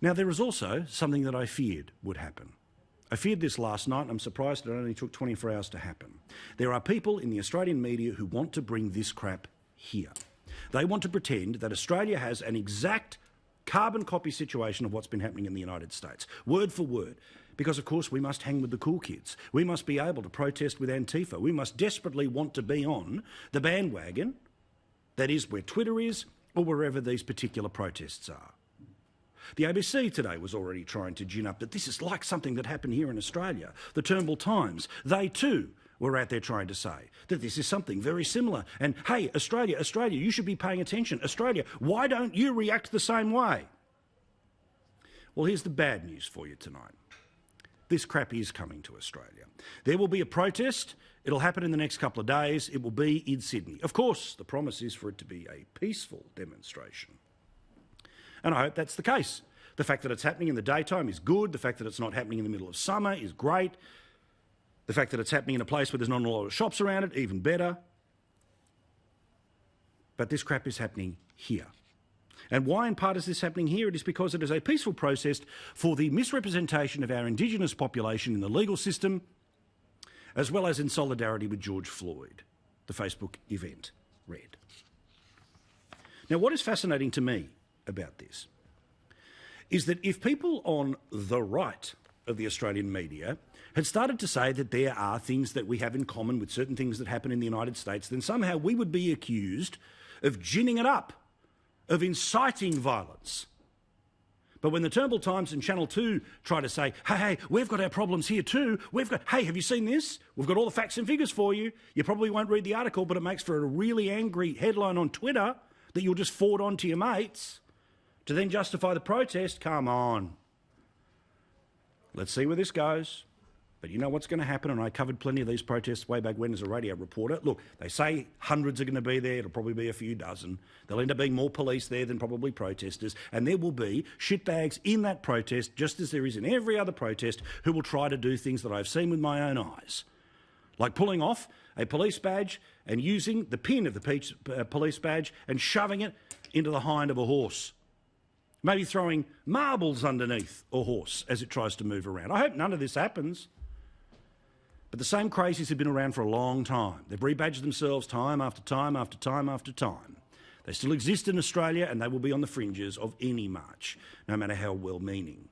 Now, there is also something that I feared would happen. I feared this last night, and I'm surprised it only took 24 hours to happen. There are people in the Australian media who want to bring this crap here. They want to pretend that Australia has an exact carbon copy situation of what's been happening in the United States, word for word. Because, of course, we must hang with the cool kids. We must be able to protest with Antifa. We must desperately want to be on the bandwagon, that is where Twitter is or wherever these particular protests are. The ABC today was already trying to gin up that this is like something that happened here in Australia. The Turnbull Times, they too were out there trying to say that this is something very similar. And, hey, Australia, you should be paying attention. Australia, why don't you react the same way? Well, here's the bad news for you tonight. This crap is coming to Australia. There will be a protest. It'll happen in the next couple of days. It will be in Sydney. Of course, the promise is for it to be a peaceful demonstration. And I hope that's the case. The fact that it's happening in the daytime is good. The fact that it's not happening in the middle of summer is great. The fact that it's happening in a place where there's not a lot of shops around it, even better. But this crap is happening here. And why in part is this happening here? It is because it is a peaceful protest for the misrepresentation of our indigenous population in the legal system, as well as in solidarity with George Floyd, the Facebook event read. Now, what is fascinating to me about this is that if people on the right of the Australian media had started to say that there are things that we have in common with certain things that happen in the United States, then somehow we would be accused of ginning it up, of inciting violence. But when the Turnbull Times and Channel 2 try to say, hey, we've got our problems here too, hey, have you seen this? We've got all the facts and figures for you. You probably won't read the article, but it makes for a really angry headline on Twitter that you'll just forward on to your mates to then justify the protest. Come on. Let's see where this goes. But you know what's going to happen, and I covered plenty of these protests way back when as a radio reporter. Look, they say hundreds are going to be there. It'll probably be a few dozen. There'll end up being more police there than probably protesters. And there will be shitbags in that protest, just as there is in every other protest, who will try to do things that I've seen with my own eyes. Like pulling off a police badge and using the pin of the police badge and shoving it into the hind of a horse. Maybe throwing marbles underneath a horse as it tries to move around. I hope none of this happens. But the same crazies have been around for a long time. They've rebadged themselves time after time after time after time. They still exist in Australia, and they will be on the fringes of any march, no matter how well-meaning.